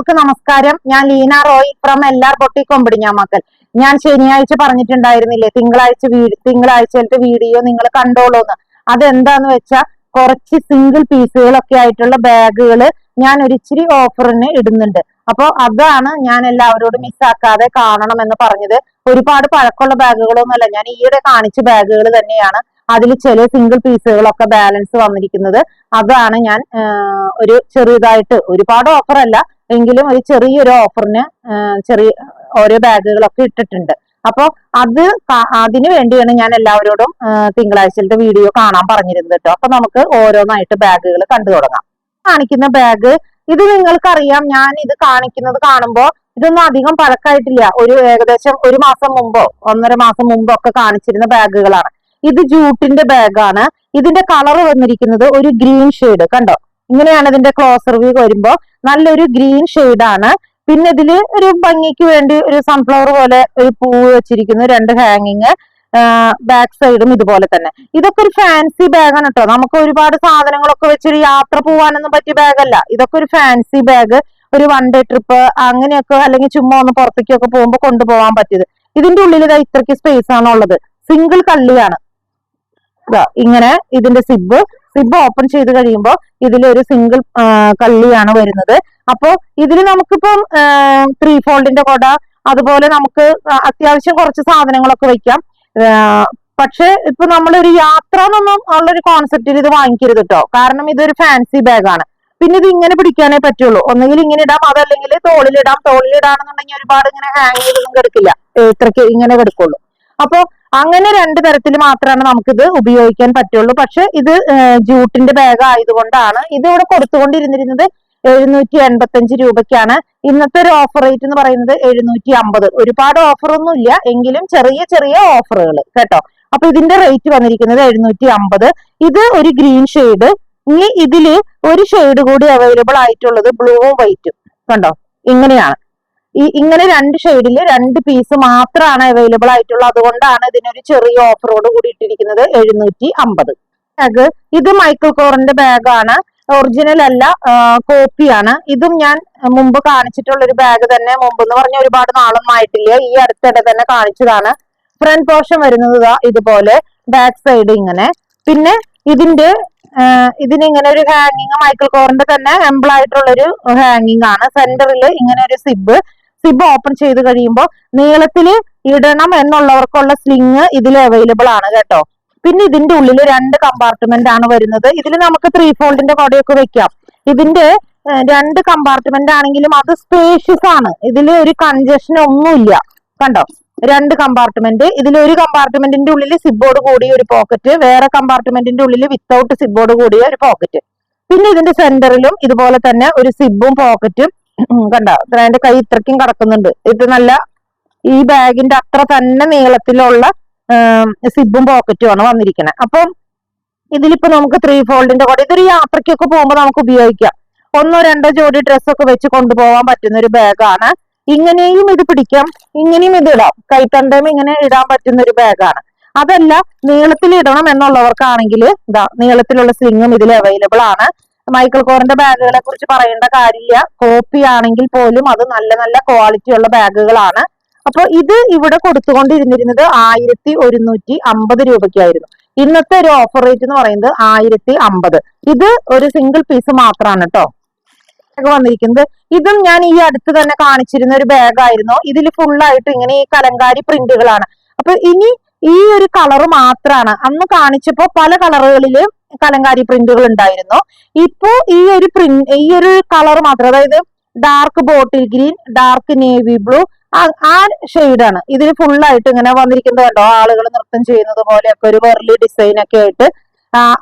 നമസ്കാരം. ഞാൻ Leena Roy from LR boutique Kombodinjamakkal. ഞാൻ ശനിയാഴ്ച പറഞ്ഞിട്ടുണ്ടായിരുന്നില്ലേ, തിങ്കളാഴ്ചത്തെ വീഡിയോ നിങ്ങൾ കണ്ടോളൂന്ന്. അതെന്താന്ന് വെച്ചാൽ കുറച്ച് സിംഗിൾ പീസുകളൊക്കെ ആയിട്ടുള്ള ബാഗുകൾ ഞാൻ ഒരു ഇച്ചിരി ഓഫറിന് ഇടുന്നുണ്ട്. അപ്പൊ അതാണ് ഞാൻ എല്ലാവരോടും മിസ്സാക്കാതെ കാണണമെന്ന് പറഞ്ഞത്. ഒരുപാട് പഴക്കമുള്ള ബാഗുകളൊന്നുമല്ല, ഞാൻ ഈയിടെ കാണിച്ച ബാഗുകൾ തന്നെയാണ്. അതിൽ ചില സിംഗിൾ പീസുകളൊക്കെ ബാലൻസ് വന്നിരിക്കുന്നത്. അതാണ് ഞാൻ ഒരു ചെറിയതായിട്ട്, ഒരുപാട് ഓഫർ അല്ല എങ്കിലും ഒരു ചെറിയൊരു ഓഫറിന് ചെറിയ ഓരോ ബാഗുകളൊക്കെ ഇട്ടിട്ടുണ്ട്. അപ്പൊ അതിനു വേണ്ടിയാണ് ഞാൻ എല്ലാവരോടും തിങ്കളാഴ്ചത്തെ വീഡിയോ കാണാൻ പറഞ്ഞിരുന്നത് കേട്ടോ. അപ്പൊ നമുക്ക് ഓരോന്നായിട്ട് ബാഗുകൾ കണ്ടു തുടങ്ങാം. കാണിക്കുന്ന ബാഗ് ഇത് നിങ്ങൾക്കറിയാം. ഞാൻ ഇത് കാണുമ്പോ ഇതൊന്നും അധികം പഴക്കമായിട്ടില്ല. ഏകദേശം ഒരു മാസം മുമ്പോ 1.5 മാസം മുമ്പോ ഒക്കെ കാണിച്ചിരുന്ന ബാഗുകളാണ്. ഇത് ജൂട്ടിന്റെ ബാഗാണ്. ഇതിന്റെ കളർ വന്നിരിക്കുന്നത് ഒരു ഗ്രീൻ ഷെയ്ഡ്, കണ്ടോ? ഇങ്ങനെയാണ് ഇതിന്റെ ക്ലോസർ വ്യൂ വരുമ്പോ. നല്ലൊരു ഗ്രീൻ ഷെയ്ഡാണ്. പിന്നെ ഇതില് ഒരു ഭംഗിക്ക് വേണ്ടി ഒരു സൺഫ്ലവർ പോലെ ഒരു പൂവ് വെച്ചിരിക്കുന്നു, 2 ഹാങ്ങിങ്. ബാക്ക് സൈഡും ഇതുപോലെ തന്നെ. ഇതൊക്കെ ഒരു ഫാൻസി ബാഗാണ് കേട്ടോ. നമുക്ക് ഒരുപാട് സാധനങ്ങളൊക്കെ വെച്ചൊരു യാത്ര പോവാനൊന്നും പറ്റിയ ബാഗല്ല. ഇതൊക്കെ ഒരു ഫാൻസി ബാഗ്, ഒരു 1 ഡേ ട്രിപ്പ് അങ്ങനെയൊക്കെ, അല്ലെങ്കിൽ ചുമ്മാ ഒന്ന് പുറത്തേക്കൊക്കെ പോകുമ്പോൾ കൊണ്ടുപോകാൻ പറ്റിയത്. ഇതിന്റെ ഉള്ളിൽ ഇതാ ഇത്രയ്ക്ക് സ്പേസ് ആണ് ഉള്ളത്. സിംഗിൾ കള്ളിയാണ്. ഇങ്ങനെ ഇതിന്റെ സിബ് ഓപ്പൺ ചെയ്ത് കഴിയുമ്പോൾ ഇതിലൊരു സിംഗിൾ കള്ളിയാണ് വരുന്നത്. അപ്പോ ഇതിൽ നമുക്കിപ്പം 3 ഫോൾഡിന്റെ കൊട, അതുപോലെ നമുക്ക് അത്യാവശ്യം കുറച്ച് സാധനങ്ങളൊക്കെ വെക്കാം. പക്ഷെ ഇപ്പൊ നമ്മളൊരു യാത്ര എന്നൊന്നും ഉള്ളൊരു കോൺസെപ്റ്റിൽ ഇത് വാങ്ങിക്കരുത് കേട്ടോ. കാരണം ഇതൊരു ഫാൻസി ബാഗാണ്. പിന്നെ ഇത് ഇങ്ങനെ പിടിക്കാനേ പറ്റുള്ളൂ. ഒന്നുകിൽ ഇങ്ങനെ ഇടാം, അതല്ലെങ്കിൽ തോളിലിടാം. തോളിലിടാണെന്നുണ്ടെങ്കിൽ ഒരുപാട് ഇങ്ങനെ ഹാങ് ചെയ്തൊന്നും കിടക്കില്ല, ഇത്രയ്ക്ക് ഇങ്ങനെ കിടക്കുള്ളൂ. അപ്പൊ അങ്ങനെ 2 തരത്തിൽ മാത്രമാണ് നമുക്കിത് ഉപയോഗിക്കാൻ പറ്റുള്ളൂ. പക്ഷെ ഇത് ജൂട്ടിന്റെ ബാഗ് ആയതുകൊണ്ടാണ് ഇത് ഇവിടെ കൊടുത്തുകൊണ്ടിരുന്നിരുന്നത് 785 രൂപയ്ക്കാണ്. ഇന്നത്തെ ഒരു ഓഫർ റേറ്റ് എന്ന് പറയുന്നത് 750. ഒരുപാട് ഓഫർ ഒന്നും ഇല്ല, എങ്കിലും ചെറിയ ചെറിയ ഓഫറുകൾ കേട്ടോ. അപ്പൊ ഇതിന്റെ റേറ്റ് വന്നിരിക്കുന്നത് 750. ഇത് ഒരു ഗ്രീൻ ഷെയ്ഡ്. ഇനി ഇതില് ഒരു ഷെയ്ഡ് കൂടി അവൈലബിൾ ആയിട്ടുള്ളത് ബ്ലൂവും വൈറ്റും, കണ്ടോ? ഇങ്ങനെയാണ്. ഇങ്ങനെ 2 ഷെയ്ഡില് 2 പീസ് മാത്രമാണ് അവൈലബിൾ ആയിട്ടുള്ളത്. അതുകൊണ്ടാണ് ഇതിനൊരു ചെറിയ ഓഫറോട് കൂടി ഇട്ടിരിക്കുന്നത് 750. ബാഗ് ഇത് മൈക്കിൾ കോറിന്റെ ബാഗാണ്. ഒറിജിനൽ അല്ല, കോപ്പിയാണ്. ഇതും ഞാൻ മുമ്പ് കാണിച്ചിട്ടുള്ള ഒരു ബാഗ് തന്നെ. മുമ്പ് എന്ന് പറഞ്ഞ ഒരുപാട് നാളൊന്നും ആയിട്ടില്ല, ഈ അടുത്തിടെ തന്നെ കാണിച്ചതാണ്. ഫ്രണ്ട് പോർഷൻ വരുന്നത് ഇതുപോലെ, ബാക്ക് സൈഡ് ഇങ്ങനെ. പിന്നെ ഇതിനിങ്ങനെ ഒരു ഹാങ്ങിങ്, മൈക്കിൾ കോറിന്റെ തന്നെ എംബിൾ ആയിട്ടുള്ളൊരു ഹാങ്ങിങ് ആണ്. സെന്ററിൽ ഇങ്ങനെ ഒരു സിബ് ഓപ്പൺ ചെയ്ത് കഴിയുമ്പോൾ നീളത്തില് ഇടണം എന്നുള്ളവർക്കുള്ള സ്ലിങ് ഇതിൽ അവൈലബിൾ ആണ് കേട്ടോ. പിന്നെ ഇതിന്റെ ഉള്ളിൽ 2 കമ്പാർട്ട്മെന്റ് ആണ് വരുന്നത്. ഇതിൽ നമുക്ക് 3 ഫോൾഡിന്റെ കൊടയൊക്കെ വെക്കാം. ഇതിന്റെ 2 കമ്പാർട്ട്മെന്റ് ആണെങ്കിലും അത് സ്പേഷ്യസ് ആണ്. ഇതിൽ ഒരു കൺജഷൻ ഒന്നുമില്ല, കണ്ടോ? 2 കമ്പാർട്ട്മെന്റ്. ഇതിൽ ഒരു കമ്പാർട്ട്മെന്റിന്റെ ഉള്ളിൽ സിബോർഡ് കൂടിയ ഒരു പോക്കറ്റ്, വേറെ കമ്പാർട്ട്മെന്റിന്റെ ഉള്ളിൽ വിത്തൗട്ട് സിബോർഡ് കൂടിയ ഒരു പോക്കറ്റ്. പിന്നെ ഇതിന്റെ സെന്ററിലും ഇതുപോലെ തന്നെ ഒരു സിബും പോക്കറ്റും, കണ്ടോ? അതിന്റെ കൈ ഇത്രയ്ക്കും കിടക്കുന്നുണ്ട്. ഇത് നല്ല ഈ ബാഗിന്റെ അത്ര തന്നെ നീളത്തിലുള്ള സിബും പോക്കറ്റും ആണ് വന്നിരിക്കുന്നത്. അപ്പം ഇതിലിപ്പോ നമുക്ക് 3 ഫോൾഡിന്റെ കൂടെ ഇതൊരു യാത്രയ്ക്കൊക്കെ പോകുമ്പോൾ നമുക്ക് ഉപയോഗിക്കാം. 1-2 ജോഡി ഡ്രസ്സൊക്കെ വെച്ച് കൊണ്ടുപോകാൻ പറ്റുന്ന ഒരു ബാഗാണ്. ഇങ്ങനെയും ഇത് പിടിക്കാം, ഇങ്ങനെയും ഇത് ഇടാം. കൈത്തണ്ടയും ഇങ്ങനെ ഇടാൻ പറ്റുന്ന ഒരു ബാഗാണ്. അതല്ല, നീളത്തിൽ ഇടണം എന്നുള്ളവർക്കാണെങ്കിൽ നീളത്തിലുള്ള സ്ലിങ്ങും ഇതിൽ അവൈലബിൾ ആണ്. മൈക്കിൾ കോറിന്റെ ബാഗുകളെ കുറിച്ച് പറയേണ്ട കാര്യമില്ല. കോപ്പി ആണെങ്കിൽ പോലും അത് നല്ല നല്ല ക്വാളിറ്റി ഉള്ള ബാഗുകളാണ്. അപ്പൊ ഇത് ഇവിടെ കൊടുത്തുകൊണ്ടിരുന്നിരുന്നത് 1150 രൂപയ്ക്കായിരുന്നു. ഇന്നത്തെ ഒരു ഓഫർ റേറ്റ് എന്ന് പറയുന്നത് 1050. ഇത് ഒരു സിംഗിൾ പീസ് മാത്രമാണ് കേട്ടോ വന്നിരിക്കുന്നത്. ഇതും ഞാൻ ഈ അടുത്ത് തന്നെ കാണിച്ചിരുന്ന ഒരു ബാഗായിരുന്നു. ഇതിൽ ഫുള്ളായിട്ട് ഇങ്ങനെ ഈ കലങ്കാരി പ്രിന്റുകളാണ്. അപ്പൊ ഇനി ഈ ഒരു കളർ മാത്രമാണ്. അന്ന് കാണിച്ചപ്പോ പല കളറുകളില് കലങ്കാരി പ്രിന്റുകൾ ഉണ്ടായിരുന്നു. ഇപ്പോ ഈ ഒരു കളർ മാത്രം, അതായത് dark bottle green, dark navy blue, ആ ഷെയ്ഡാണ് ഇതിൽ ഫുള്ളായിട്ട് ഇങ്ങനെ വന്നിരിക്കുന്നത് കേട്ടോ. ആളുകൾ നൃത്തം ചെയ്യുന്നത് പോലെയൊക്കെ ഒരു വെർലി ഡിസൈൻ ഒക്കെ ആയിട്ട്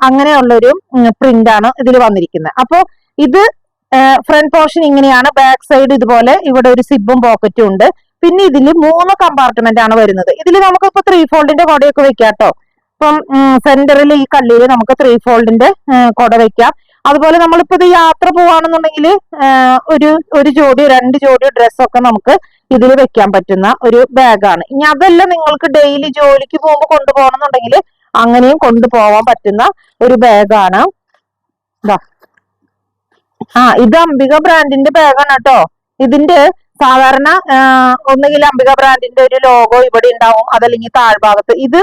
അങ്ങനെയുള്ളൊരു പ്രിന്റ് ആണ് ഇതിൽ വന്നിരിക്കുന്നത്. അപ്പോ ഇത് ഫ്രണ്ട് പോർഷൻ ഇങ്ങനെയാണ്. ബാക്ക് സൈഡ് ഇതുപോലെ ഇവിടെ ഒരു സിബും പോക്കറ്റും ഉണ്ട്. പിന്നെ ഇതിൽ 3 കമ്പാർട്ട്മെന്റ് ആണ് വരുന്നത്. ഇതിൽ നമുക്കിപ്പോ 3 ഫോൾഡിന്റെ കൊടയൊക്കെ വെക്കാം കേട്ടോ. ഇപ്പം സെന്ററിൽ ഈ കള്ളിയിൽ നമുക്ക് 3 ഫോൾഡിന്റെ കൊട വെക്കാം. അതുപോലെ നമ്മളിപ്പോ ഇത് യാത്ര പോവാണെന്നുണ്ടെങ്കിൽ ഒരു ജോഡി 2 ജോഡി ഡ്രസ്സൊക്കെ നമുക്ക് ഇതിൽ വെക്കാൻ പറ്റുന്ന ഒരു ബാഗാണ്. ഇനി അതല്ല, നിങ്ങൾക്ക് ഡെയിലി ജോലിക്ക് പോകുമ്പോൾ കൊണ്ടുപോകണമെന്നുണ്ടെങ്കിൽ അങ്ങനെയും കൊണ്ടുപോകാൻ പറ്റുന്ന ഒരു ബാഗാണ്. ഇത് അംബിക ബ്രാൻഡിന്റെ ബാഗാണ് കേട്ടോ. ഇതിന്റെ സാധാരണ ഒന്നുകിൽ അംബിക ബ്രാൻഡിന്റെ ഒരു ലോഗോ ഇവിടെ ഉണ്ടാവും, അതല്ലെങ്കിൽ താഴ്ഭാഗത്ത്. ഇത്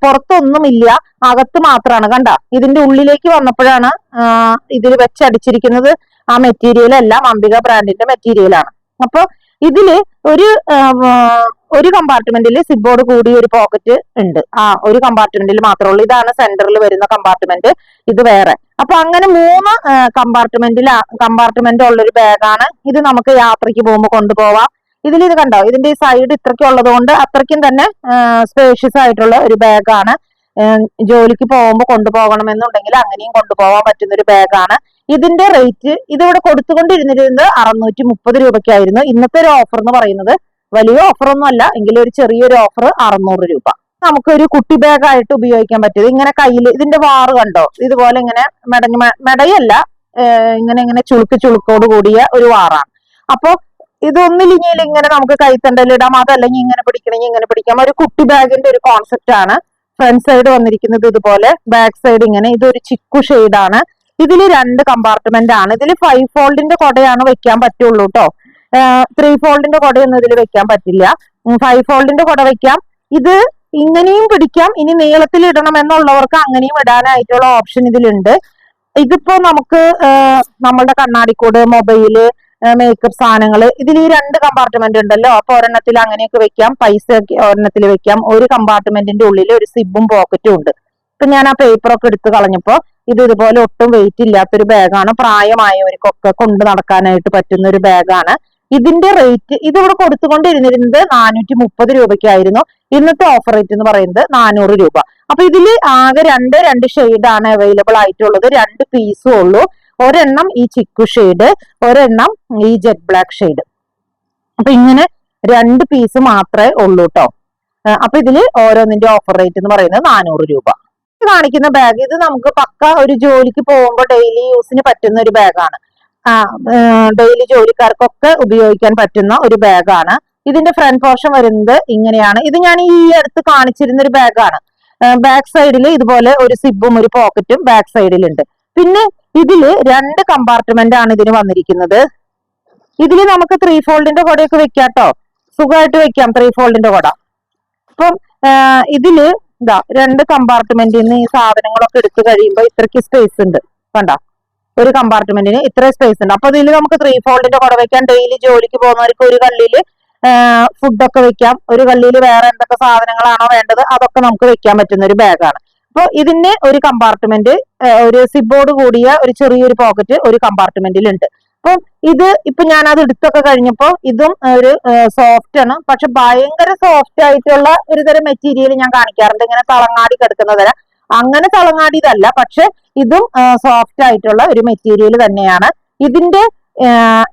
പുറത്തൊന്നുമില്ല, അകത്ത് മാത്രമാണ്. കണ്ട, ഇതിന്റെ ഉള്ളിലേക്ക് വന്നപ്പോഴാണ് ഇതിൽ വെച്ചടിച്ചിരിക്കുന്നത്. ആ മെറ്റീരിയൽ എല്ലാം അംബിക ബ്രാൻഡിന്റെ മെറ്റീരിയലാണ്. അപ്പൊ ഇതില് ഒരു കമ്പാർട്ട്മെന്റിൽ സിബോർഡ് കൂടി ഒരു പോക്കറ്റ് ഉണ്ട്. ഒരു കമ്പാർട്ട്മെന്റിൽ മാത്രമേ ഉള്ളൂ. ഇതാണ് സെന്ററിൽ വരുന്ന കമ്പാർട്ട്മെന്റ്, ഇത് വേറെ. അപ്പൊ അങ്ങനെ 3 കമ്പാർട്ട്മെന്റ് ഉള്ള ഒരു ബാഗാണ് ഇത്. നമുക്ക് യാത്രയ്ക്ക് പോകുമ്പോൾ കൊണ്ടുപോവാം. ഇത് കണ്ടോ, ഇതിന്റെ ഈ സൈഡ് ഇത്രയ്ക്കും ഉള്ളത് കൊണ്ട് അത്രയ്ക്കും തന്നെ സ്പേഷ്യസ് ആയിട്ടുള്ള ഒരു ബാഗാണ്. ജോലിക്ക് പോകുമ്പോൾ കൊണ്ടുപോകണമെന്നുണ്ടെങ്കിൽ അങ്ങനെയും കൊണ്ടുപോകാൻ പറ്റുന്ന ഒരു ബാഗാണ്. ഇതിന്റെ റേറ്റ് ഇതിവിടെ കൊടുത്തുകൊണ്ടിരുന്നിരുന്നത് 630 രൂപയ്ക്കായിരുന്നു. ഇന്നത്തെ ഒരു ഓഫർ എന്ന് പറയുന്നത് വലിയ ഓഫർ ഒന്നും അല്ല, എങ്കിലും ഒരു ചെറിയൊരു ഓഫർ 600 രൂപ. നമുക്കൊരു കുട്ടി ബാഗായിട്ട് ഉപയോഗിക്കാൻ പറ്റിയത്. ഇങ്ങനെ കയ്യിൽ ഇതിന്റെ വാറ് കണ്ടോ, ഇതുപോലെ ഇങ്ങനെ മെടയല്ല, ഇങ്ങനെ ചുളുക്കോട് കൂടിയ ഒരു വാറാണ്. അപ്പൊ ഇതൊന്നില്ലെങ്കിൽ ഇങ്ങനെ നമുക്ക് കൈത്തണ്ടലിടാം, അതല്ലെങ്കിൽ ഇങ്ങനെ പിടിക്കണമെങ്കിൽ ഇങ്ങനെ പിടിക്കാം. ഒരു കുട്ടി ബാഗിന്റെ ഒരു കോൺസെപ്റ്റ് ആണ്. ഫ്രണ്ട് സൈഡ് വന്നിരിക്കുന്നത് ഇതുപോലെ, ബാക്ക് സൈഡ് ഇങ്ങനെ. ഇതൊരു ചിക്കു ഷെയ്ഡാണ്. ഇതിൽ 2 കമ്പാർട്ട്മെന്റ് ആണ്. ഇതിൽ 5 ഫോൾഡിന്റെ കൊടയാണ് വെക്കാൻ പറ്റുള്ളൂ കേട്ടോ. 3 ഫോൾഡിന്റെ കൊടയൊന്നും ഇതിൽ വെക്കാൻ പറ്റില്ല. 5 ഫോൾഡിന്റെ കൊട വെക്കാം. ഇത് ഇങ്ങനെയും പിടിക്കാം. ഇനി നീളത്തിൽ ഇടണം എന്നുള്ളവർക്ക് അങ്ങനെയും ഇടാനായിട്ടുള്ള ഓപ്ഷൻ ഇതിലുണ്ട്. ഇതിപ്പോ നമുക്ക് നമ്മളുടെ കണ്ണാടിക്കൂട്, മൊബൈല്, മേക്കപ്പ് സാധനങ്ങൾ, ഇതിൽ ഈ 2 കമ്പാർട്ട്മെന്റ് ഉണ്ടല്ലോ. അപ്പൊ ഒരെണ്ണത്തിൽ അങ്ങനെയൊക്കെ വെക്കാം, പൈസ ഒരെണ്ണത്തിൽ വെക്കാം. ഒരു കമ്പാർട്ട്മെന്റിന്റെ ഉള്ളിൽ ഒരു സിബും പോക്കറ്റും ഉണ്ട്. ഇപ്പൊ ഞാൻ ആ പേപ്പറൊക്കെ എടുത്ത് കളഞ്ഞപ്പോ ഇത് ഇതുപോലെ ഒട്ടും വെയിറ്റ് ഇല്ലാത്തൊരു ബാഗാണ്. പ്രായമായവർക്കൊക്കെ കൊണ്ട് നടക്കാനായിട്ട് പറ്റുന്ന ഒരു ബാഗാണ്. ഇതിന്റെ റേറ്റ് ഇതിവിടെ കൊടുത്തുകൊണ്ടിരുന്നിരുന്നത് 430 രൂപയ്ക്കായിരുന്നു. ഇന്നത്തെ ഓഫർ റേറ്റ് എന്ന് പറയുന്നത് 400 രൂപ. അപ്പൊ ഇതിൽ ആകെ രണ്ട് ഷെയ്ഡാണ് അവൈലബിൾ ആയിട്ടുള്ളത്. 2 പീസും ഉള്ളൂ. ഒരെണ്ണം ഈ ചിക്കു ഷെയ്ഡ്, ഒരെണ്ണം ഈ ജെറ്റ് ബ്ലാക്ക് ഷെയ്ഡ്. അപ്പൊ ഇങ്ങനെ 2 പീസ് മാത്രമേ ഉള്ളൂ കേട്ടോ. അപ്പൊ ഇതില് ഓരോന്നിന്റെ ഓഫർ റേറ്റ് എന്ന് പറയുന്നത് 400 രൂപ. കാണിക്കുന്ന ബാഗ് ഇത് നമുക്ക് പക്ക ഒരു ജോലിക്ക് പോകുമ്പോൾ ഡെയിലി യൂസിന് പറ്റുന്ന ഒരു ബാഗാണ്. ഡെയിലി ജോലിക്കാർക്കൊക്കെ ഉപയോഗിക്കാൻ പറ്റുന്ന ഒരു ബാഗാണ്. ഇതിന്റെ ഫ്രണ്ട് പോർഷൻ വരുന്നത് ഇങ്ങനെയാണ്. ഇത് ഞാൻ ഈ അടുത്ത് കാണിച്ചിരുന്ന ഒരു ബാഗാണ്. ബാക്ക് സൈഡിൽ ഇതുപോലെ ഒരു സിബും ഒരു പോക്കറ്റും ബാക്ക് സൈഡിലുണ്ട്. പിന്നെ ഇതില് 2 കമ്പാർട്ട്മെന്റ് ആണ് ഇതിന് വന്നിരിക്കുന്നത്. ഇതില് നമുക്ക് 3 ഫോൾഡിന്റെ കൊടയൊക്കെ വെക്കാട്ടോ, സുഖമായിട്ട് വെക്കാം 3 ഫോൾഡിന്റെ കൊട. അപ്പം ഇതില് 2 കമ്പാർട്ട്മെന്റിൽ നിന്ന് ഈ സാധനങ്ങളൊക്കെ എടുത്തു കഴിയുമ്പോൾ ഇത്രയ്ക്ക് സ്പേസ് ഉണ്ട്. കണ്ട, ഒരു കമ്പാർട്ട്മെന്റിന് ഇത്ര സ്പേസ് ഉണ്ട്. അപ്പൊ ഇതിൽ നമുക്ക് 3 ഫോൾഡിന്റെ കുട വെക്കാം. ഡെയിലി ജോലിക്ക് പോകുന്നവർക്ക് ഒരു കള്ളിയില് ഫുഡൊക്കെ വെക്കാം. ഒരു കള്ളിയിൽ വേറെ എന്തൊക്കെ സാധനങ്ങളാണോ വേണ്ടത് അതൊക്കെ നമുക്ക് വെക്കാൻ പറ്റുന്ന ഒരു ബാഗാണ്. അപ്പൊ ഇതിന് ഒരു കമ്പാർട്ട്മെന്റ്, ഒരു സിബോർഡ് കൂടിയ ഒരു ചെറിയൊരു പോക്കറ്റ് ഒരു കമ്പാർട്ട്മെന്റിലുണ്ട്. അപ്പൊ ഇപ്പൊ ഞാൻ അത് എടുത്തൊക്കെ കഴിഞ്ഞപ്പോ ഇതും ഒരു സോഫ്റ്റ് ആണ്. പക്ഷെ ഭയങ്കര സോഫ്റ്റ് ആയിട്ടുള്ള ഒരു തരം മെറ്റീരിയൽ ഞാൻ കാണിക്കാറുണ്ട്, ഇങ്ങനെ തളങ്ങാടി കിടക്കുന്ന തരം. അങ്ങനെ തളങ്ങാടിയതല്ല, പക്ഷെ ഇതും സോഫ്റ്റ് ആയിട്ടുള്ള ഒരു മെറ്റീരിയൽ തന്നെയാണ്.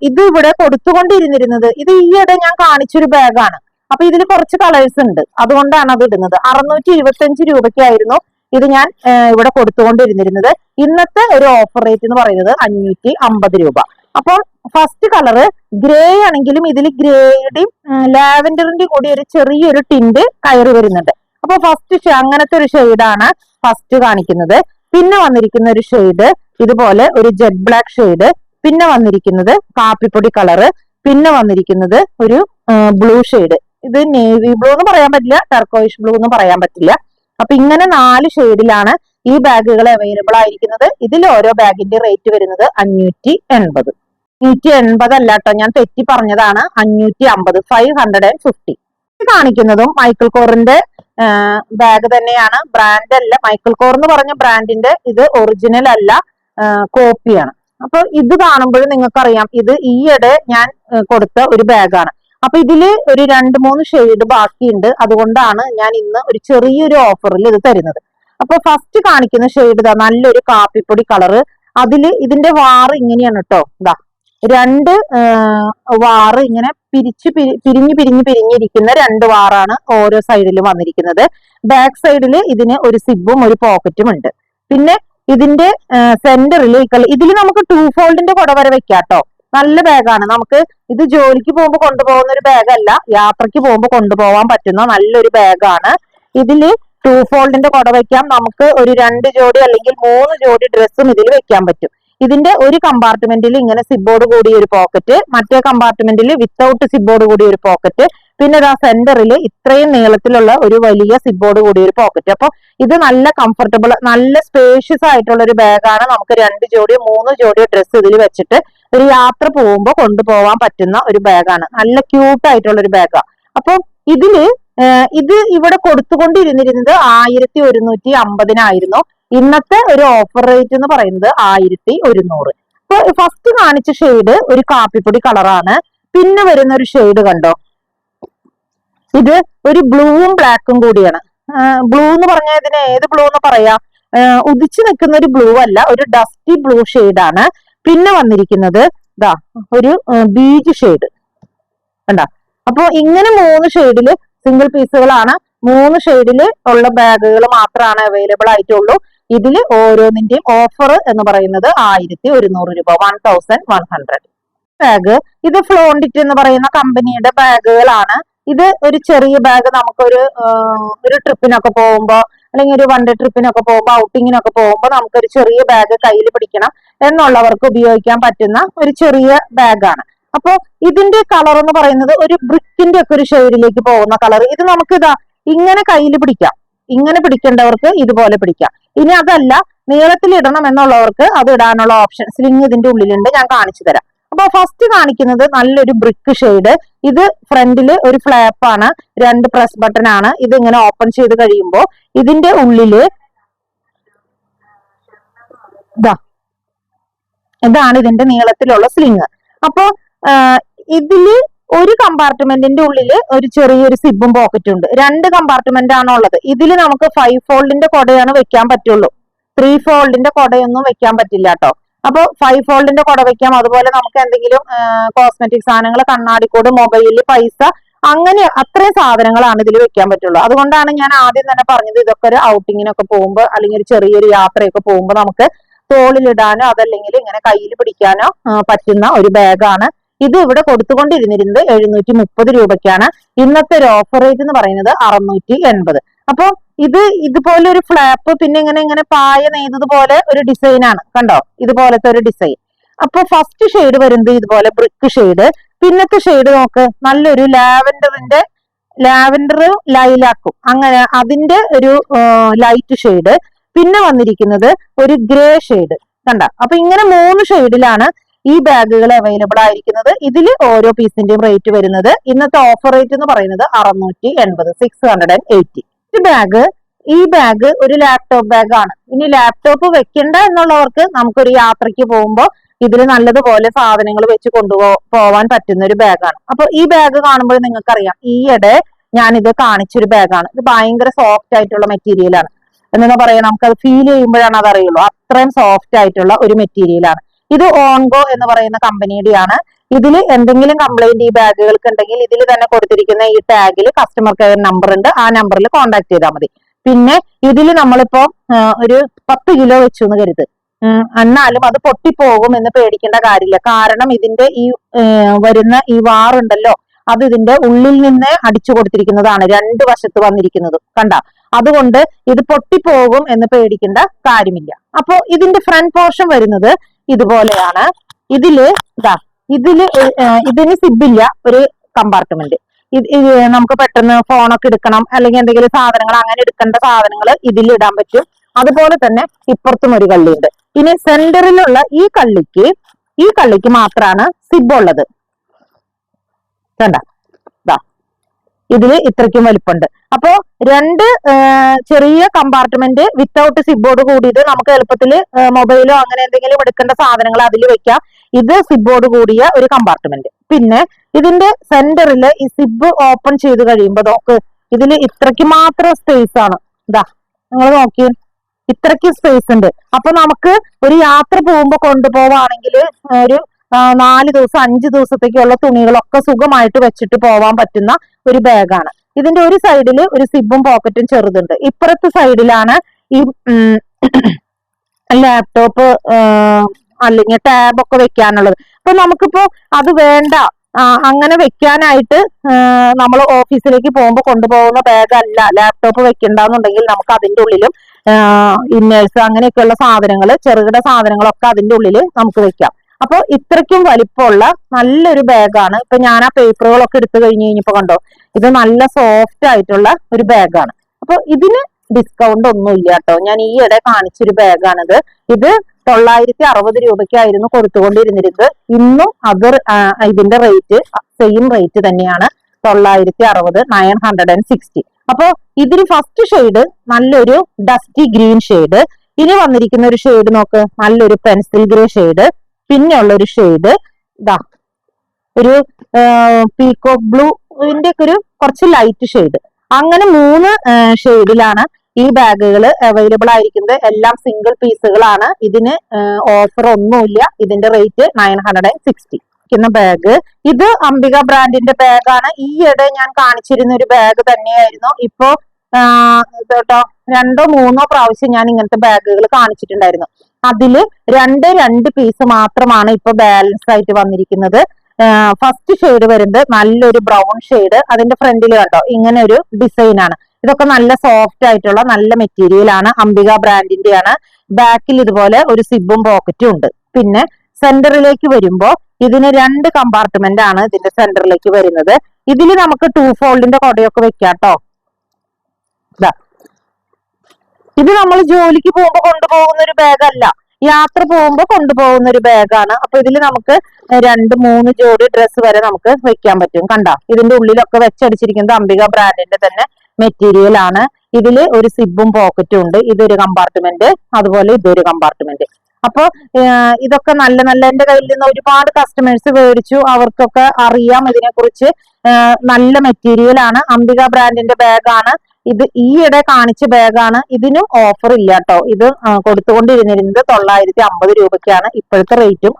ഇത് ഇവിടെ കൊടുത്തുകൊണ്ടിരുന്നിരുന്നത് ഇത് ഈയിടെ ഞാൻ കാണിച്ചൊരു ബാഗാണ്. അപ്പൊ ഇതിൽ കുറച്ച് കളേഴ്സ് ഉണ്ട്, അതുകൊണ്ടാണ് അത് ഇടുന്നത്. 625 രൂപയ്ക്കായിരുന്നു ഇത് ഞാൻ ഇവിടെ കൊടുത്തുകൊണ്ടിരുന്നിരുന്നത്. ഇന്നത്തെ ഒരു ഓഫർ റേറ്റ് എന്ന് പറയുന്നത് 550 രൂപ. അപ്പം ഫസ്റ്റ് കളറ് ഗ്രേ ആണെങ്കിലും ഇതിൽ ഗ്രേയുടെയും ലാവൻഡറിന്റെയും കൂടി ഒരു ചെറിയൊരു ടിന്റ് കയറി വരുന്നുണ്ട്. അപ്പൊ ഫസ്റ്റ് അങ്ങനത്തെ ഒരു ഷെയ്ഡാണ് ഫസ്റ്റ് കാണിക്കുന്നത്. പിന്നെ വന്നിരിക്കുന്ന ഒരു ഷെയ്ഡ് ഇതുപോലെ ഒരു ജെറ്റ് ബ്ലാക്ക് ഷെയ്ഡ്, പിന്നെ വന്നിരിക്കുന്നത് കാപ്പിപ്പൊടി കളറ്, പിന്നെ വന്നിരിക്കുന്നത് ഒരു ബ്ലൂ ഷെയ്ഡ്. ഇത് നേവി ബ്ലൂ എന്ന് പറയാൻ പറ്റില്ല, ടർക്കോയിഷ് ബ്ലൂ എന്ന് പറയാൻ പറ്റില്ല. അപ്പൊ ഇങ്ങനെ 4 ഷെയ്ഡിലാണ് ഈ ബാഗുകൾ അവൈലബിൾ ആയിരിക്കുന്നത്. ഇതിൽ ഓരോ ബാഗിന്റെ റേറ്റ് വരുന്നത് 580. 580 അല്ല കേട്ടോ, ഞാൻ തെറ്റി പറഞ്ഞതാണ്, 550, 550. കാണിക്കുന്നതും മൈക്കിൾ കോറിന്റെ ബാഗ് തന്നെയാണ്. ബ്രാൻഡ് അല്ല, മൈക്കിൾ കോർ എന്ന് പറഞ്ഞ ബ്രാൻഡിന്റെ ഇത് ഒറിജിനൽ അല്ല, കോപ്പിയാണ്. അപ്പൊ ഇത് കാണുമ്പോൾ നിങ്ങൾക്കറിയാം ഇത് ഈയിടെ ഞാൻ കൊടുത്ത ഒരു ബാഗാണ്. അപ്പൊ ഇതില് ഒരു 2-3 ഷെയ്ഡ് ബാക്കിയുണ്ട്, അതുകൊണ്ടാണ് ഞാൻ ഇന്ന് ഒരു ചെറിയൊരു ഓഫറിൽ ഇത് തരുന്നത്. അപ്പൊ ഫസ്റ്റ് കാണിക്കുന്ന ഷെയ്ഡ് നല്ലൊരു കാപ്പിപ്പൊടി കളറ്. ഇതിന്റെ വാറ് ഇങ്ങനെയാണ് കേട്ടോ. 2 വാറ് ഇങ്ങനെ പിരിഞ്ഞിരിക്കുന്ന 2 വാറാണ് ഓരോ സൈഡിലും വന്നിരിക്കുന്നത്. ബാക്ക് സൈഡിൽ ഇതിന് ഒരു സിബും ഒരു പോക്കറ്റും ഉണ്ട്. പിന്നെ ഇതിന്റെ സെന്ററിൽ ഇതിൽ നമുക്ക് 2 ഫോൾഡിന്റെ കുട വരെ വെക്കാട്ടോ. നല്ല ബാഗാണ്. നമുക്ക് ഇത് ജോലിക്ക് പോകുമ്പോൾ കൊണ്ടുപോകുന്ന ഒരു ബാഗല്ല, യാത്രക്ക് പോകുമ്പോൾ കൊണ്ടുപോകാൻ പറ്റുന്ന നല്ലൊരു ബാഗാണ്. ഇതില് 2 ഫോൾഡിന്റെ കുട വെക്കാം. നമുക്ക് ഒരു 2 ജോഡി അല്ലെങ്കിൽ 3 ജോഡി ഡ്രസ്സും ഇതിൽ വെക്കാൻ പറ്റും. ഇതിന്റെ ഒരു കമ്പാർട്ട്മെന്റിൽ ഇങ്ങനെ സിബോർഡ് കൂടിയ ഒരു പോക്കറ്റ്, മറ്റേ കമ്പാർട്ട്മെന്റിൽ വിത്തൗട്ട് സിബോർഡ് കൂടിയ ഒരു പോക്കറ്റ്, പിന്നെ ഇതാ സെന്ററിൽ ഇത്രയും നീളത്തിലുള്ള ഒരു വലിയ സിബോർഡ് കൂടിയ ഒരു പോക്കറ്റ്. അപ്പൊ ഇത് നല്ല കംഫർട്ടബിൾ, നല്ല സ്പേഷ്യസ് ആയിട്ടുള്ള ഒരു ബാഗാണ്. നമുക്ക് 2 ജോഡിയോ 3 ജോഡിയോ ഡ്രസ്സ് ഇതിൽ വെച്ചിട്ട് ഒരു യാത്ര പോകുമ്പോൾ കൊണ്ടുപോകാൻ പറ്റുന്ന ഒരു ബാഗാണ്. നല്ല ക്യൂട്ട് ആയിട്ടുള്ള ഒരു ബാഗാണ്. അപ്പൊ ഇത് ഇവിടെ കൊടുത്തുകൊണ്ടിരുന്നിരുന്നത് 1150 ഇന്നത്തെ ഒരു ഓഫർ റേറ്റ് എന്ന് പറയുന്നത് 1100. അപ്പൊ ഫസ്റ്റ് കാണിച്ച ഷെയ്ഡ് ഒരു കാപ്പിപ്പൊടി കളറാണ്. പിന്നെ വരുന്ന ഒരു ഷെയ്ഡ് കണ്ടോ, ഇത് ഒരു ബ്ലൂവും ബ്ലാക്കും കൂടിയാണ്. ബ്ലൂ എന്ന് പറഞ്ഞാൽ ഇതിന് ഏത് ബ്ലൂ എന്ന് പറയാ, ഉദിച്ചു നിൽക്കുന്ന ഒരു ബ്ലൂ അല്ല, ഒരു ഡസ്റ്റി ബ്ലൂ ഷെയ്ഡാണ്. പിന്നെ വന്നിരിക്കുന്നത് ദാ ഒരു ബീജ് ഷെയ്ഡ് കണ്ടോ. അപ്പൊ ഇങ്ങനെ 3 ഷെയ്ഡില് സിംഗിൾ പീസുകളാണ്. 3 ഷെയ്ഡില് ഉള്ള ബാഗുകൾ മാത്രമാണ് അവൈലബിൾ ആയിട്ടുള്ളൂ. ഇതിൽ ഓരോന്നിന്റെയും ഓഫർ എന്ന് പറയുന്നത് 1100 രൂപ, 1100 ബാഗ്. ഇത് ഫ്ലോണ്ടിറ്റ് എന്ന് പറയുന്ന കമ്പനിയുടെ ബാഗുകളാണ്. ഇത് ഒരു ചെറിയ ബാഗ്, നമുക്കൊരു ട്രിപ്പിനൊക്കെ പോകുമ്പോ അല്ലെങ്കിൽ ഒരു 1 ഡേ ട്രിപ്പിനൊക്കെ പോകുമ്പോ ഔട്ടിങ്ങിനൊക്കെ പോകുമ്പോ നമുക്കൊരു ചെറിയ ബാഗ് കയ്യിൽ പിടിക്കണം എന്നുള്ളവർക്ക് ഉപയോഗിക്കാൻ പറ്റുന്ന ഒരു ചെറിയ ബാഗാണ്. അപ്പൊ ഇതിന്റെ കളർ എന്ന് പറയുന്നത് ഒരു ബ്രിക്കിന്റെ ഒക്കെ ഒരു ഷെയ്ഡിലേക്ക് പോകുന്ന കളർ. ഇത് നമുക്ക് ഇതാ ഇങ്ങനെ കയ്യിൽ പിടിക്കാം, ഇങ്ങനെ പിടിക്കേണ്ടവർക്ക് ഇതുപോലെ പിടിക്കാം. ഇനി അതല്ല നീളത്തിൽ ഇടണം എന്നുള്ളവർക്ക് അത് ഇടാനുള്ള ഓപ്ഷൻ സ്ലിങ് ഇതിന്റെ ഉള്ളിലുണ്ട്, ഞാൻ കാണിച്ചു തരാം. അപ്പൊ ഫസ്റ്റ് കാണിക്കുന്നത് നല്ലൊരു ബ്രിക്ക് ഷെയ്ഡ്. ഇത് ഫ്രണ്ടില് ഒരു ഫ്ലാപ്പ് ആണ്, 2 പ്രസ് ബട്ടൺ ആണ്. ഇത് ഇങ്ങനെ ഓപ്പൺ ചെയ്ത് കഴിയുമ്പോൾ ഇതിന്റെ ഉള്ളില് ഇതാണ് ഇതിന്റെ നീളത്തിലുള്ള സ്ലിങ്. അപ്പൊ ഇതില് ഒരു കമ്പാർട്ട്മെന്റിന്റെ ഉള്ളില് ഒരു ചെറിയൊരു സിബും പോക്കറ്റും ഉണ്ട്. 2 കമ്പാർട്ട്മെന്റ് ആണ് ഉള്ളത്. ഇതില് നമുക്ക് 5 ഫോൾഡിന്റെ കൊടയാണ് വെക്കാൻ പറ്റുള്ളൂ, 3 ഫോൾഡിന്റെ കൊടയൊന്നും വെക്കാൻ പറ്റില്ല കേട്ടോ. അപ്പൊ 5 ഫോൾഡിന്റെ കൊട വെക്കാം. അതുപോലെ നമുക്ക് എന്തെങ്കിലും കോസ്മെറ്റിക് സാധനങ്ങൾ, കണ്ണാടിക്കൂട്, മൊബൈല്, പൈസ, അങ്ങനെ അത്രയും സാധനങ്ങളാണ് ഇതിൽ വെക്കാൻ പറ്റുള്ളൂ. അതുകൊണ്ടാണ് ഞാൻ ആദ്യം തന്നെ പറഞ്ഞത് ഇതൊക്കെ ഒരു ഔട്ടിങ്ങിനൊക്കെ പോകുമ്പോൾ അല്ലെങ്കിൽ ഒരു ചെറിയൊരു യാത്രയൊക്കെ പോകുമ്പോൾ നമുക്ക് തോളിലിടാനോ അതല്ലെങ്കിൽ ഇങ്ങനെ കയ്യിൽ പിടിക്കാനോ പറ്റുന്ന ഒരു ബാഗാണ്. ഇത് ഇവിടെ കൊടുത്തുകൊണ്ടിരുന്നിരുന്നത് 730 രൂപയ്ക്കാണ്. ഇന്നത്തെ ഒരു ഓഫർ റേറ്റ് എന്ന് പറയുന്നത് 680. അപ്പൊ ഇതുപോലെ ഒരു ഫ്ലാപ്പ്, പിന്നെ ഇങ്ങനെ പായ നെയ്തതുപോലെ ഒരു ഡിസൈൻ ആണ് കണ്ടോ, ഇതുപോലത്തെ ഒരു ഡിസൈൻ. അപ്പൊ ഫസ്റ്റ് ഷെയ്ഡ് വരുന്നത് ഇതുപോലെ ബ്രിക്ക് ഷെയ്ഡ്. പിന്നത്തെ ഷെയ്ഡ് നോക്ക്, നല്ലൊരു ലാവൻഡർ ലൈലാക്കും, അങ്ങനെ അതിന്റെ ഒരു ലൈറ്റ് ഷെയ്ഡ്. പിന്നെ വന്നിരിക്കുന്നത് ഒരു ഗ്രേ ഷെയ്ഡ് കണ്ട. അപ്പൊ ഇങ്ങനെ 3 ഷെയ്ഡിലാണ് ഈ ബാഗുകൾ അവൈലബിൾ ആയിരിക്കുന്നത്. ഇതിൽ ഓരോ പീസിന്റെയും റേറ്റ് വരുന്നത് ഇന്നത്തെ ഓഫർ റേറ്റ് എന്ന് പറയുന്നത് 680, 680. ഈ ബാഗ് ഒരു ലാപ്ടോപ്പ് ബാഗാണ്. ഇനി ലാപ്ടോപ്പ് വെക്കണ്ട എന്നുള്ളവർക്ക് നമുക്കൊരു യാത്രയ്ക്ക് പോകുമ്പോൾ ഇതിൽ നല്ലതുപോലെ സാധനങ്ങൾ വെച്ച് കൊണ്ടുപോവാൻ പറ്റുന്ന ഒരു ബാഗാണ്. അപ്പൊ ഈ ബാഗ് കാണുമ്പോൾ നിങ്ങൾക്കറിയാം, ഈയിടെ ഞാനിത് കാണിച്ചൊരു ബാഗാണ്. ഇത് ഭയങ്കര സോഫ്റ്റ് ആയിട്ടുള്ള മെറ്റീരിയലാണ്. എന്താ പറയാ, നമുക്കത് ഫീൽ ചെയ്യുമ്പോഴാണ് അത് അറിയുള്ളൂ. അത്രയും സോഫ്റ്റ് ആയിട്ടുള്ള ഒരു മെറ്റീരിയലാണ്. ഇത് ഓൺഗോ എന്ന് പറയുന്ന കമ്പനിയുടെയാണ്. ഇതിൽ എന്തെങ്കിലും കംപ്ലൈന്റ് ഈ ബാഗുകൾക്ക് ഉണ്ടെങ്കിൽ ഇതിൽ തന്നെ കൊടുത്തിരിക്കുന്ന ഈ ടാഗിൽ കസ്റ്റമർ കെയർ നമ്പർ ഉണ്ട്, ആ നമ്പറിൽ കോൺടാക്ട് ചെയ്താൽ മതി. പിന്നെ ഇതിൽ നമ്മളിപ്പോ ഒരു 10 കിലോ വെച്ചു എന്ന് കരുത്, എന്നാലും അത് പൊട്ടിപ്പോകും എന്ന് പേടിക്കേണ്ട കാര്യമില്ല. കാരണം ഇതിന്റെ ഈ വരുന്ന ഈ വാറുണ്ടല്ലോ, അത് ഇതിന്റെ ഉള്ളിൽ നിന്ന് അടിച്ചു കൊടുത്തിരിക്കുന്നതാണ്, 2 വശത്ത് വന്നിരിക്കുന്നത് കണ്ട. അതുകൊണ്ട് ഇത് പൊട്ടിപ്പോകും എന്ന് പേടിക്കേണ്ട കാര്യമില്ല. അപ്പൊ ഇതിന്റെ ഫ്രണ്ട് പോർഷൻ വരുന്നത് ഇതുപോലെയാണ്. ഇതിന് സിബില്ല, ഒരു കമ്പാർട്ട്മെന്റ്. നമുക്ക് പെട്ടെന്ന് ഫോണൊക്കെ എടുക്കണം അല്ലെങ്കിൽ എന്തെങ്കിലും സാധനങ്ങൾ അങ്ങനെ എടുക്കേണ്ട സാധനങ്ങൾ ഇതിൽ ഇടാൻ പറ്റും. അതുപോലെ തന്നെ ഇപ്പുറത്തും ഒരു കള്ളിയുണ്ട്. ഇനി സെന്ററിലുള്ള ഈ കള്ളിക്ക് മാത്രമാണ് സിബ് ഉള്ളത് കണ്ട. ഇതില് ഇത്രയ്ക്കും വലിപ്പമുണ്ട്. അപ്പോ 2 ചെറിയ കമ്പാർട്ട്മെന്റ് വിത്തൗട്ട് സിബോർഡ് കൂടിയത് നമുക്ക് എളുപ്പത്തിൽ മൊബൈലോ അങ്ങനെ എന്തെങ്കിലും എടുക്കേണ്ട സാധനങ്ങൾ അതിൽ വെക്കാം. ഇത് സിബോർഡ് കൂടിയ ഒരു കമ്പാർട്ട്മെന്റ്. പിന്നെ ഇതിന്റെ സെന്ററിൽ ഈ സിബ് ഓപ്പൺ ചെയ്ത് കഴിയുമ്പോൾ നോക്ക്, ഇതില് ഇത്രയ്ക്ക് മാത്രം സ്പേസ് ആണ്. നിങ്ങൾ നോക്കി, ഇത്രയ്ക്ക് സ്പേസ് ഉണ്ട്. അപ്പൊ നമുക്ക് ഒരു യാത്ര പോകുമ്പോ കൊണ്ടുപോവാണെങ്കിൽ ഒരു 4 ദിവസം 5 ദിവസത്തേക്കുള്ള തുണികളൊക്കെ സുഖമായിട്ട് വെച്ചിട്ട് പോവാൻ പറ്റുന്ന ഒരു ബാഗാണ്. ഇതിന്റെ ഒരു സൈഡില് ഒരു സിബും പോക്കറ്റും ചെറുതുണ്ട്. ഇപ്പുറത്തെ സൈഡിലാണ് ഈ ലാപ്ടോപ്പ് അല്ലെങ്കിൽ ടാബ് ഒക്കെ വെക്കാനുള്ളത്. അപ്പൊ നമുക്കിപ്പോ അത് വേണ്ട, അങ്ങനെ വെക്കാനായിട്ട് നമ്മൾ ഓഫീസിലേക്ക് പോകുമ്പോൾ കൊണ്ടുപോകുന്ന ബാഗ് അല്ല, ലാപ്ടോപ്പ് വെക്കണ്ടെന്നുണ്ടെങ്കിൽ നമുക്ക് അതിന്റെ ഉള്ളിലും ഇന്നേഴ്സ് അങ്ങനെയൊക്കെയുള്ള സാധനങ്ങൾ, ചെറുകിട സാധനങ്ങളൊക്കെ അതിന്റെ ഉള്ളിൽ നമുക്ക് വെക്കാം. അപ്പൊ ഇത്രയ്ക്കും വലിപ്പമുള്ള നല്ലൊരു ബാഗാണ്. ഇപ്പൊ ഞാൻ ആ പേപ്പറുകളൊക്കെ എടുത്തു കഴിഞ്ഞപ്പോ കണ്ടോ, ഇത് നല്ല സോഫ്റ്റ് ആയിട്ടുള്ള ഒരു ബാഗാണ്. അപ്പൊ ഇതിന് ഡിസ്കൗണ്ട് ഒന്നും ഇല്ല കേട്ടോ. ഞാൻ ഈയിടെ കാണിച്ചൊരു ബാഗാണിത്. ഇത് 960 രൂപയ്ക്കായിരുന്നു കൊടുത്തുകൊണ്ടിരുന്നിരുന്നത്. ഇന്നും ഇതിന്റെ റേറ്റ് സെയിം റേറ്റ് തന്നെയാണ്, 960, 960. അപ്പൊ ഇതിന് ഫസ്റ്റ് ഷെയ്ഡ് നല്ലൊരു ഡസ്റ്റി ഗ്രീൻ ഷെയ്ഡ്. ഇനി വന്നിരിക്കുന്ന ഒരു ഷെയ്ഡ് നോക്ക്, നല്ലൊരു പെൻസിൽ ഗ്രേ ഷെയ്ഡ്. പിന്നെ ഉള്ള ഒരു ഷെയ്ഡ് ഇതാ ഒരു പീകോക്ക് ബ്ലൂവിന്റെ ഒക്കെ ഒരു കുറച്ച് ലൈറ്റ് ഷെയ്ഡ്. അങ്ങനെ 3 ഷെയ്ഡിലാണ് ഈ ബാഗുകൾ അവൈലബിൾ ആയിരിക്കുന്നത്. എല്ലാം സിംഗിൾ പീസുകളാണ്. ഇതിന് ഓഫർ ഒന്നുമില്ല. ഇതിന്റെ റേറ്റ് 960 ബാഗ്. ഇത് അംബിക ബ്രാൻഡിന്റെ ബാഗാണ്. ഈയിടെ ഞാൻ കാണിച്ചിരുന്ന ഒരു ബാഗ് തന്നെയായിരുന്നു. ഇപ്പോ കേട്ടോ 2-3 പ്രാവശ്യം ഞാൻ ഇങ്ങനത്തെ ബാഗുകൾ കാണിച്ചിട്ടുണ്ടായിരുന്നു. അതില് 2 പീസ് മാത്രമാണ് ഇപ്പൊ ബാലൻസ് ആയിട്ട് വന്നിരിക്കുന്നത്. ഫസ്റ്റ് ഷെയ്ഡ് വരുന്നത് നല്ലൊരു ബ്രൗൺ ഷെയ്ഡ്. അതിന്റെ ഫ്രണ്ടിൽ കണ്ടോ ഇങ്ങനെ ഒരു ഡിസൈൻ ആണ്. ഇതൊക്കെ നല്ല സോഫ്റ്റ് ആയിട്ടുള്ള നല്ല മെറ്റീരിയൽ ആണ്. അംബിക ബ്രാൻഡിന്റെ ആണ്. ബാക്കിൽ ഇതുപോലെ ഒരു സിബും പോക്കറ്റും ഉണ്ട്. പിന്നെ സെന്ററിലേക്ക് വരുമ്പോ ഇതിന് 2 കമ്പാർട്ട്മെന്റ് ആണ് ഇതിന്റെ സെന്ററിലേക്ക് വരുന്നത്. ഇതിൽ നമുക്ക് 2 ഫോൾഡിന്റെ കൊടയൊക്കെ വെക്കാട്ടോ. ഇത് നമ്മൾ ജോലിക്ക് പോകുമ്പോൾ കൊണ്ടുപോകുന്ന ഒരു ബാഗ് അല്ല, യാത്ര പോകുമ്പോൾ കൊണ്ടുപോകുന്ന ഒരു ബാഗാണ്. അപ്പൊ ഇതിൽ നമുക്ക് 2-3 ജോഡി ഡ്രസ്സ് വരെ നമുക്ക് വെക്കാൻ പറ്റും. കണ്ട, ഇതിന്റെ ഉള്ളിലൊക്കെ വെച്ചടിച്ചിരിക്കുന്നത് അംബിക ബ്രാൻഡിന്റെ തന്നെ മെറ്റീരിയൽ ആണ്. ഇതിൽ ഒരു സിബും പോക്കറ്റും ഉണ്ട്. ഇതൊരു കമ്പാർട്ട്മെന്റ്, അതുപോലെ ഇതൊരു കമ്പാർട്ട്മെന്റ്. അപ്പൊ ഇതൊക്കെ നല്ല എന്റെ കയ്യിൽ നിന്ന് ഒരുപാട് കസ്റ്റമേഴ്സ് മേടിച്ചു. അവർക്കൊക്കെ അറിയാം ഇതിനെക്കുറിച്ച്. നല്ല മെറ്റീരിയൽ ആണ്. അംബിക ബ്രാൻഡിന്റെ ബാഗാണ്. ഇത് ഈയിടെ കാണിച്ച ബാഗാണ്. ഇതിനും ഓഫർ ഇല്ല കേട്ടോ. ഇത് കൊടുത്തുകൊണ്ടിരുന്നിരുന്നത് 950 രൂപയ്ക്കാണ്. ഇപ്പോഴത്തെ റേറ്റും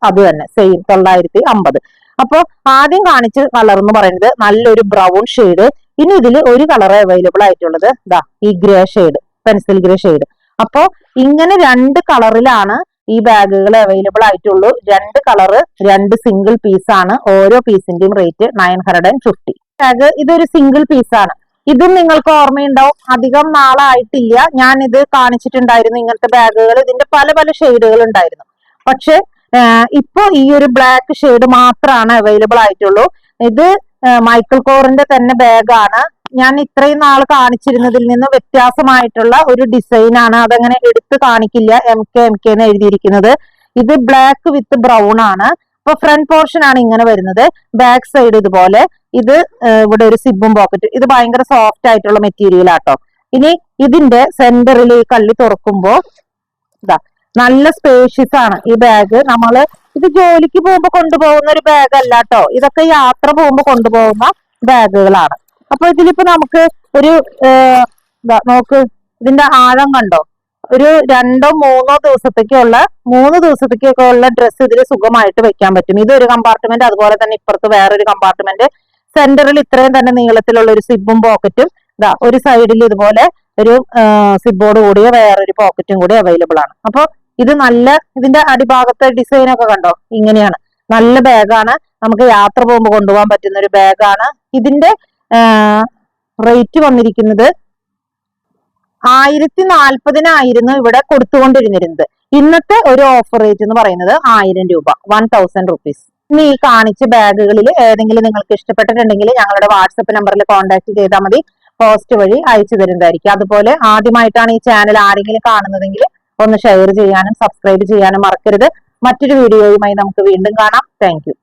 അത് തന്നെ സെയിം 950. അപ്പൊ ആദ്യം കാണിച്ച കളർ എന്ന് പറയുന്നത് നല്ലൊരു ബ്രൗൺ ഷെയ്ഡ്. ഇനി ഇതിൽ ഒരു കളർ അവൈലബിൾ ആയിട്ടുള്ളത് ദാ ഈ grey shade, pencil grey shade. അപ്പൊ ഇങ്ങനെ 2 കളറിലാണ് ഈ ബാഗുകൾ അവൈലബിൾ ആയിട്ടുള്ളൂ. 2 കളറ്, 2 സിംഗിൾ പീസ് ആണ്. ഓരോ പീസിന്റെയും റേറ്റ് 950. ബാഗ് ഇതൊരു സിംഗിൾ പീസ് ആണ്. ഇതും നിങ്ങൾക്ക് ഓർമ്മയുണ്ടാവും. അധികം നാളായിട്ടില്ല ഞാൻ ഇത് കാണിച്ചിട്ടുണ്ടായിരുന്നു. ഇങ്ങനത്തെ ബാഗുകൾ ഇതിന്റെ പല ഷെയ്ഡുകൾ ഉണ്ടായിരുന്നു. പക്ഷെ ഇപ്പൊ ഈ ഒരു ബ്ലാക്ക് ഷെയ്ഡ് മാത്രമാണ് അവൈലബിൾ ആയിട്ടുള്ളൂ. ഇത് മൈക്കിൾ കോറിന്റെ തന്നെ ബാഗാണ്. ഞാൻ ഇത്രയും നാൾ കാണിച്ചിരുന്നതിൽ നിന്ന് വ്യത്യാസമായിട്ടുള്ള ഒരു ഡിസൈൻ ആണ്. അതങ്ങനെ എടുത്ത് കാണിക്കില്ല. MK എന്ന് എഴുതിയിരിക്കുന്നത്. ഇത് ബ്ലാക്ക് വിത്ത് ബ്രൗൺ ആണ്. അപ്പൊ ഫ്രണ്ട് പോർഷൻ ആണ് ഇങ്ങനെ വരുന്നത്. ബാക്ക് സൈഡ് ഇതുപോലെ. ഇത് ഇവിടെ ഒരു സിബും പോക്കറ്റ്. ഇത് ഭയങ്കര സോഫ്റ്റ് ആയിട്ടുള്ള മെറ്റീരിയൽ ആട്ടോ. ഇനി ഇതിന്റെ സെന്ററിൽ ഈ കള്ളി തുറക്കുമ്പോ ഇതാ നല്ല സ്പേഷ്യസ് ആണ് ഈ ബാഗ്. ഇത് ജോലിക്ക് പോകുമ്പോ കൊണ്ടുപോകുന്ന ഒരു ബാഗ് അല്ല കേട്ടോ. ഇതൊക്കെ യാത്ര പോകുമ്പോ കൊണ്ടുപോകുന്ന ബാഗുകളാണ്. അപ്പൊ ഇതിലിപ്പോ നമുക്ക് ഒരു നോക്ക്, ഇതിന്റെ ആഴം കണ്ടോ. ഒരു 2-3 ദിവസത്തേക്കുള്ള 3 ദിവസത്തേക്കൊക്കെ ഉള്ള ഡ്രസ്സ് ഇതിൽ സുഖമായിട്ട് വെക്കാൻ പറ്റും. ഇതൊരു കമ്പാർട്ട്മെന്റ്, അതുപോലെ തന്നെ ഇപ്പുറത്ത് വേറൊരു കമ്പാർട്ട്മെന്റ്. സെന്ററിൽ ഇത്രയും തന്നെ നീളത്തിലുള്ള ഒരു സിബും പോക്കറ്റും, ഒരു സൈഡിൽ ഇതുപോലെ ഒരു സിബോട് കൂടിയ വേറൊരു പോക്കറ്റും കൂടി അവൈലബിൾ ആണ്. അപ്പൊ ഇത് ഇതിന്റെ അടിഭാഗത്തെ ഡിസൈൻ ഒക്കെ കണ്ടോ, ഇങ്ങനെയാണ്. നല്ല ബാഗാണ്. നമുക്ക് യാത്ര പോകുമ്പോൾ കൊണ്ടുപോകാൻ പറ്റുന്ന ഒരു ബാഗാണ്. ഇതിന്റെ റേറ്റ് വന്നിരിക്കുന്നത് 1040 ഇവിടെ കൊടുത്തുകൊണ്ടിരുന്നിരുന്നത്. ഇന്നത്തെ ഒരു ഓഫർ റേറ്റ് എന്ന് പറയുന്നത് 1000 രൂപ, 1000 rupees. ഇനി ഈ കാണിച്ച ബാഗുകളിൽ ഏതെങ്കിലും നിങ്ങൾക്ക് ഇഷ്ടപ്പെട്ടിട്ടുണ്ടെങ്കിൽ ഞങ്ങളുടെ വാട്സപ്പ് നമ്പറിൽ കോൺടാക്ട് ചെയ്താൽ മതി. പോസ്റ്റ് വഴി അയച്ചു തരുന്നതായിരിക്കും. അതുപോലെ ആദ്യമായിട്ടാണ് ഈ ചാനൽ ആരെങ്കിലും കാണുന്നതെങ്കിൽ ഒന്ന് ഷെയർ ചെയ്യാനും സബ്സ്ക്രൈബ് ചെയ്യാനും മറക്കരുത്. മറ്റൊരു വീഡിയോയുമായി നമുക്ക് വീണ്ടും കാണാം. Thank you.